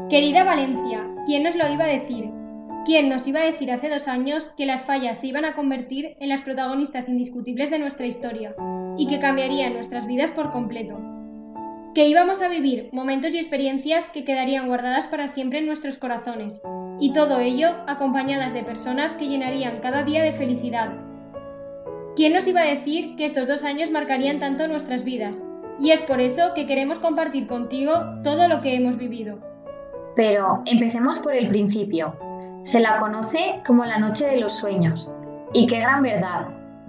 Querida Valencia, ¿quién nos lo iba a decir? ¿Quién nos iba a decir hace 2 años que las fallas se iban a convertir en las protagonistas indiscutibles de nuestra historia y que cambiarían nuestras vidas por completo? Que íbamos a vivir momentos y experiencias que quedarían guardadas para siempre en nuestros corazones, y todo ello acompañadas de personas que llenarían cada día de felicidad. ¿Quién nos iba a decir que estos 2 años marcarían tanto nuestras vidas? Y es por eso que queremos compartir contigo todo lo que hemos vivido. Pero empecemos por el principio. Se la conoce como la noche de los sueños. Y qué gran verdad.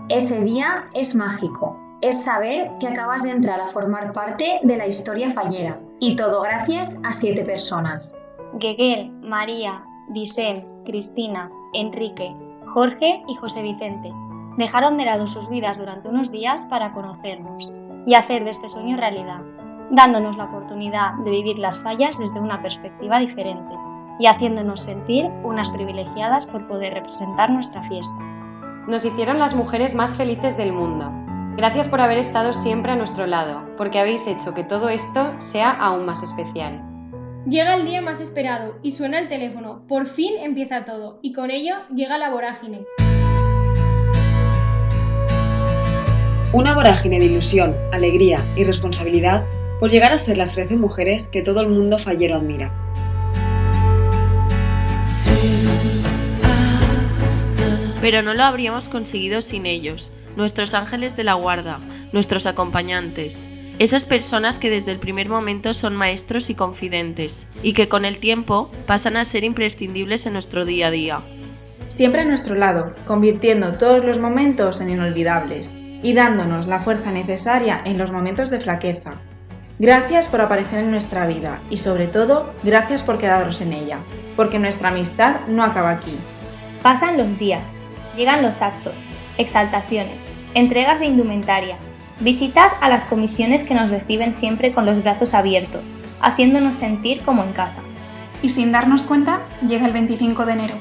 Ese día es mágico. Es saber que acabas de entrar a formar parte de la historia fallera. Y todo gracias a 7 personas. Gueguel, María, Vicent, Cristina, Enrique, Jorge y José Vicente dejaron de lado sus vidas durante unos días para conocernos y hacer de este sueño realidad, dándonos la oportunidad de vivir las fallas desde una perspectiva diferente y haciéndonos sentir unas privilegiadas por poder representar nuestra fiesta. Nos hicieron las mujeres más felices del mundo. Gracias por haber estado siempre a nuestro lado, porque habéis hecho que todo esto sea aún más especial. Llega el día más esperado y suena el teléfono. Por fin empieza todo y con ello llega la vorágine. Una vorágine de ilusión, alegría y responsabilidad por llegar a ser las 13 mujeres que todo el mundo fallero admira. Pero no lo habríamos conseguido sin ellos, nuestros ángeles de la guarda, nuestros acompañantes, esas personas que desde el primer momento son maestros y confidentes, y que con el tiempo pasan a ser imprescindibles en nuestro día a día. Siempre a nuestro lado, convirtiendo todos los momentos en inolvidables y dándonos la fuerza necesaria en los momentos de flaqueza. Gracias por aparecer en nuestra vida y sobre todo, gracias por quedaros en ella, porque nuestra amistad no acaba aquí. Pasan los días, llegan los actos, exaltaciones, entregas de indumentaria, visitas a las comisiones que nos reciben siempre con los brazos abiertos, haciéndonos sentir como en casa. Y sin darnos cuenta, llega el 25 de enero.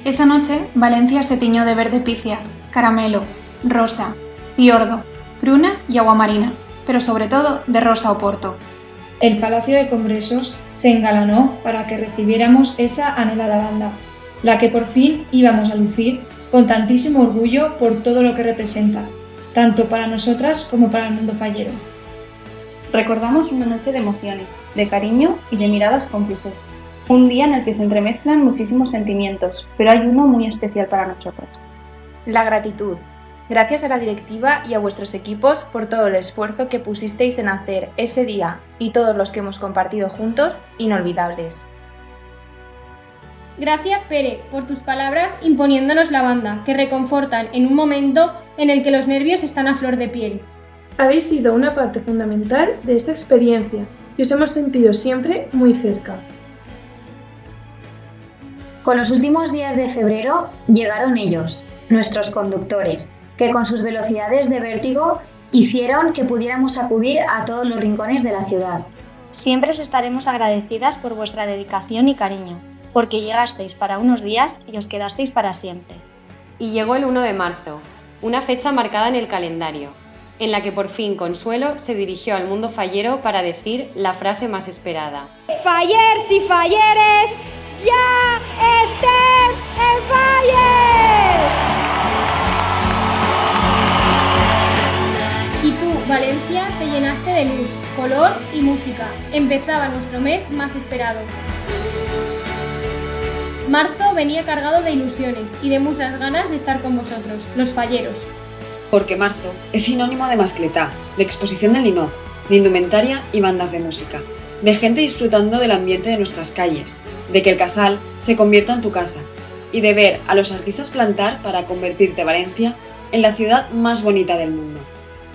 Esa noche, Valencia se tiñó de verde pifia, caramelo, rosa, fiordo, pruna y aguamarina, pero sobre todo de rosa oporto. El Palacio de Congresos se engalanó para que recibiéramos esa anhelada banda, la que por fin íbamos a lucir con tantísimo orgullo por todo lo que representa, tanto para nosotras como para el mundo fallero. Recordamos una noche de emociones, de cariño y de miradas cómplices. Un día en el que se entremezclan muchísimos sentimientos, pero hay uno muy especial para nosotras. La gratitud. Gracias a la directiva y a vuestros equipos por todo el esfuerzo que pusisteis en hacer ese día y todos los que hemos compartido juntos inolvidables. Gracias, Pere, por tus palabras imponiéndonos la banda, que reconfortan en un momento en el que los nervios están a flor de piel. Habéis sido una parte fundamental de esta experiencia y os hemos sentido siempre muy cerca. Con los últimos días de febrero llegaron ellos, nuestros conductores, que con sus velocidades de vértigo hicieron que pudiéramos acudir a todos los rincones de la ciudad. Siempre os estaremos agradecidas por vuestra dedicación y cariño, porque llegasteis para unos días y os quedasteis para siempre. Y llegó el 1 de marzo, una fecha marcada en el calendario, en la que por fin Consuelo se dirigió al mundo fallero para decir la frase más esperada. ¡Fallers y falleres, ya estén en falles! Y tú, Valencia, te llenaste de luz, color y música. Empezaba nuestro mes más esperado. Marzo venía cargado de ilusiones y de muchas ganas de estar con vosotros, los falleros. Porque marzo es sinónimo de mascletá, de exposición del Linot, de indumentaria y bandas de música, de gente disfrutando del ambiente de nuestras calles, de que el casal se convierta en tu casa y de ver a los artistas plantar para convertirte Valencia en la ciudad más bonita del mundo.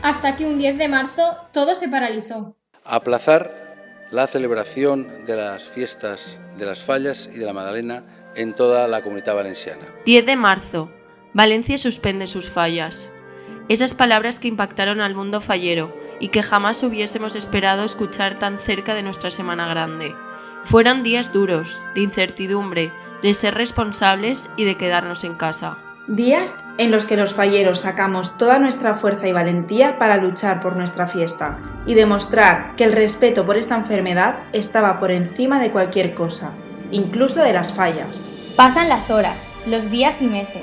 Hasta que un 10 de marzo todo se paralizó. Aplazar la celebración de las fiestas de las Fallas y de la Magdalena en toda la Comunitat Valenciana. 10 de marzo. Valencia suspende sus fallas. Esas palabras que impactaron al mundo fallero y que jamás hubiésemos esperado escuchar tan cerca de nuestra Semana Grande. Fueron días duros, de incertidumbre, de ser responsables y de quedarnos en casa. Días en los que los falleros sacamos toda nuestra fuerza y valentía para luchar por nuestra fiesta y demostrar que el respeto por esta enfermedad estaba por encima de cualquier cosa, incluso de las fallas. Pasan las horas, los días y meses,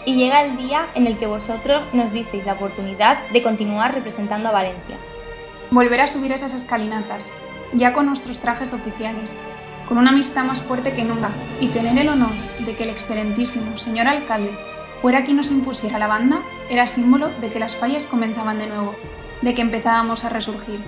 y llega el día en el que vosotros nos disteis la oportunidad de continuar representando a Valencia. Volver a subir esas escalinatas, ya con nuestros trajes oficiales, con una amistad más fuerte que nunca, y tener el honor de que el excelentísimo señor alcalde fuera quien nos impusiera la banda, era símbolo de que las fallas comenzaban de nuevo, de que empezábamos a resurgir.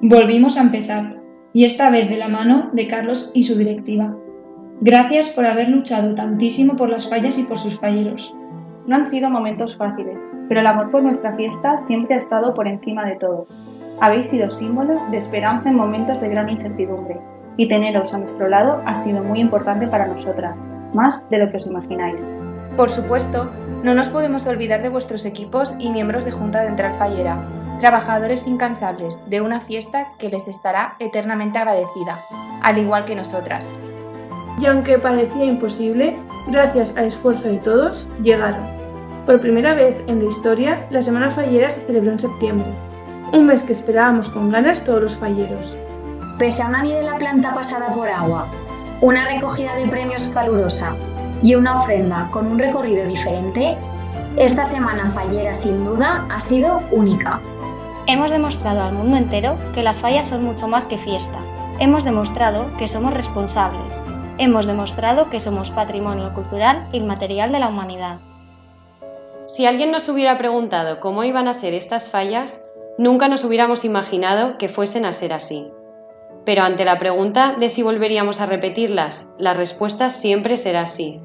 Volvimos a empezar, y esta vez de la mano de Carlos y su directiva. Gracias por haber luchado tantísimo por las fallas y por sus falleros. No han sido momentos fáciles, pero el amor por nuestra fiesta siempre ha estado por encima de todo. Habéis sido símbolo de esperanza en momentos de gran incertidumbre, y teneros a nuestro lado ha sido muy importante para nosotras, más de lo que os imagináis. Por supuesto, no nos podemos olvidar de vuestros equipos y miembros de Junta Central Fallera, trabajadores incansables de una fiesta que les estará eternamente agradecida, al igual que nosotras. Y aunque parecía imposible, gracias al esfuerzo de todos, llegaron. Por primera vez en la historia, la Semana Fallera se celebró en septiembre, un mes que esperábamos con ganas todos los falleros. Pese a una ni de la planta pasada por agua, una recogida de premios calurosa y una ofrenda con un recorrido diferente, esta Semana Fallera sin duda ha sido única. Hemos demostrado al mundo entero que las fallas son mucho más que fiesta. Hemos demostrado que somos responsables. Hemos demostrado que somos patrimonio cultural e inmaterial de la humanidad. Si alguien nos hubiera preguntado cómo iban a ser estas fallas, nunca nos hubiéramos imaginado que fuesen a ser así. Pero ante la pregunta de si volveríamos a repetirlas, la respuesta siempre será sí.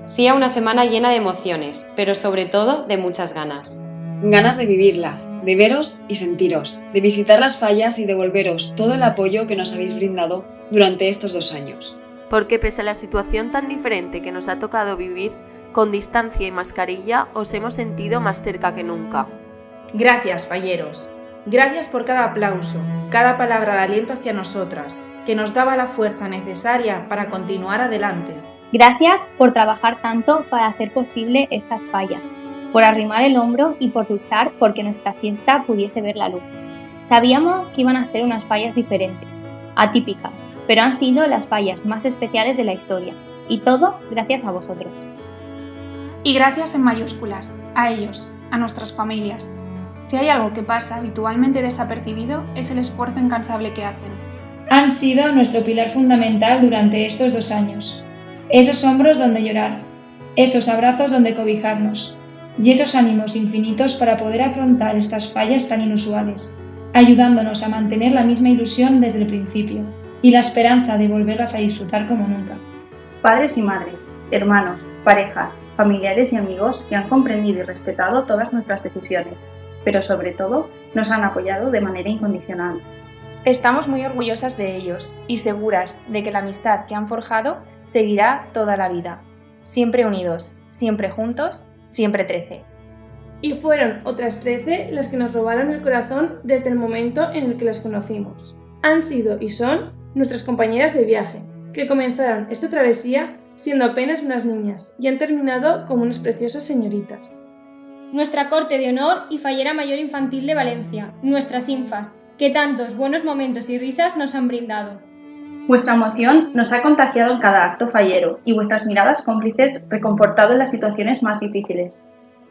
Sí a una semana llena de emociones, pero sobre todo de muchas ganas. Ganas de vivirlas, de veros y sentiros, de visitar las fallas y devolveros todo el apoyo que nos habéis brindado durante estos 2 años. Porque pese a la situación tan diferente que nos ha tocado vivir, con distancia y mascarilla os hemos sentido más cerca que nunca. Gracias, falleros. Gracias por cada aplauso, cada palabra de aliento hacia nosotras, que nos daba la fuerza necesaria para continuar adelante. Gracias por trabajar tanto para hacer posible estas fallas, por arrimar el hombro y por luchar porque nuestra fiesta pudiese ver la luz. Sabíamos que iban a ser unas fallas diferentes, atípicas, pero han sido las fallas más especiales de la historia, y todo gracias a vosotros. Y gracias en mayúsculas, a ellos, a nuestras familias. Si hay algo que pasa habitualmente desapercibido, es el esfuerzo incansable que hacen. Han sido nuestro pilar fundamental durante estos 2 años. Esos hombros donde llorar, esos abrazos donde cobijarnos, y esos ánimos infinitos para poder afrontar estas fallas tan inusuales, ayudándonos a mantener la misma ilusión desde el principio, y la esperanza de volverlas a disfrutar como nunca. Padres y madres, hermanos, parejas, familiares y amigos que han comprendido y respetado todas nuestras decisiones, pero sobre todo nos han apoyado de manera incondicional. Estamos muy orgullosas de ellos y seguras de que la amistad que han forjado seguirá toda la vida. Siempre unidos, siempre juntos, siempre 13. Y fueron otras 13 las que nos robaron el corazón desde el momento en el que las conocimos. Han sido y son nuestras compañeras de viaje, que comenzaron esta travesía siendo apenas unas niñas y han terminado como unas preciosas señoritas. Nuestra corte de honor y fallera mayor infantil de Valencia, nuestras infas, que tantos buenos momentos y risas nos han brindado. Vuestra emoción nos ha contagiado en cada acto fallero y vuestras miradas cómplices reconfortado en las situaciones más difíciles.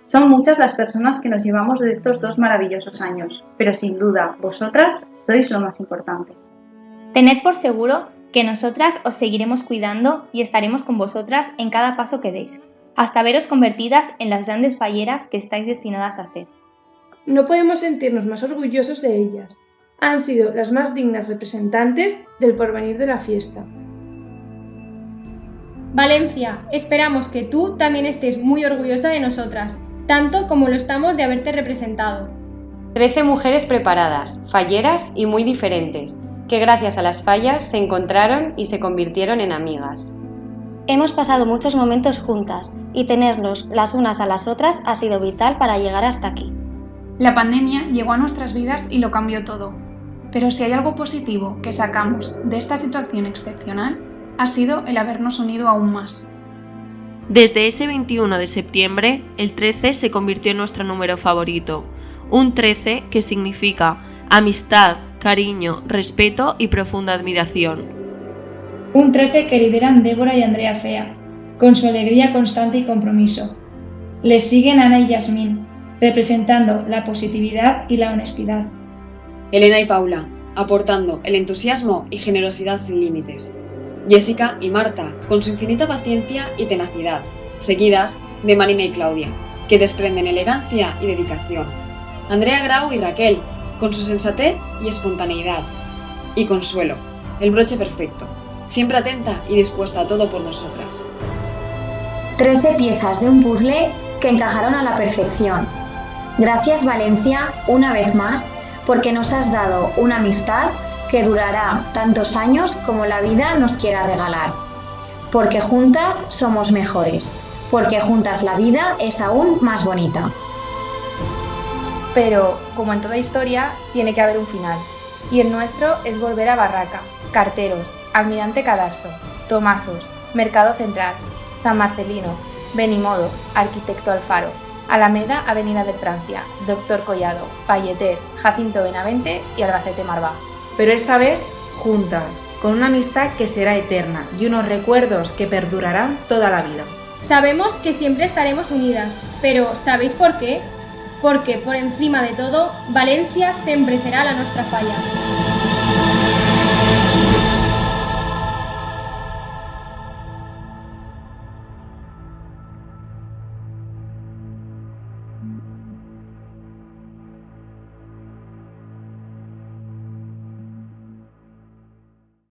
Son muchas las personas que nos llevamos de estos 2 maravillosos años, pero sin duda, vosotras sois lo más importante. Tened por seguro que nosotras os seguiremos cuidando y estaremos con vosotras en cada paso que deis, hasta veros convertidas en las grandes falleras que estáis destinadas a ser. No podemos sentirnos más orgullosos de ellas. Han sido las más dignas representantes del porvenir de la fiesta. Valencia, esperamos que tú también estés muy orgullosa de nosotras, tanto como lo estamos de haberte representado. 13 mujeres preparadas, falleras y muy diferentes, que gracias a las fallas se encontraron y se convirtieron en amigas. Hemos pasado muchos momentos juntas y tenernos las unas a las otras ha sido vital para llegar hasta aquí. La pandemia llegó a nuestras vidas y lo cambió todo. Pero si hay algo positivo que sacamos de esta situación excepcional, ha sido el habernos unido aún más. Desde ese 21 de septiembre, el 13 se convirtió en nuestro número favorito. Un 13 que significa amistad, cariño, respeto y profunda admiración. Un 13 que lideran Débora y Andrea Cea, con su alegría constante y compromiso. Les siguen Ana y Yasmín, representando la positividad y la honestidad. Elena y Paula, aportando el entusiasmo y generosidad sin límites. Jessica y Marta, con su infinita paciencia y tenacidad, seguidas de Marina y Claudia, que desprenden elegancia y dedicación. Andrea Grau y Raquel, con su sensatez y espontaneidad. Y Consuelo, el broche perfecto, siempre atenta y dispuesta a todo por nosotras. 13 piezas de un puzzle que encajaron a la perfección. Gracias, Valencia, una vez más, porque nos has dado una amistad que durará tantos años como la vida nos quiera regalar. Porque juntas somos mejores. Porque juntas la vida es aún más bonita. Pero, como en toda historia, tiene que haber un final. Y el nuestro es volver a Barraca, Carteros, Almirante Cadarso, Tomasos, Mercado Central, San Marcelino, Benimodo, Arquitecto Alfaro, Alameda, Avenida de Francia, Doctor Collado, Palleter, Jacinto Benavente y Albacete Marvá. Pero esta vez juntas, con una amistad que será eterna y unos recuerdos que perdurarán toda la vida. Sabemos que siempre estaremos unidas, pero ¿sabéis por qué? Porque, por encima de todo, Valencia siempre será la nuestra falla.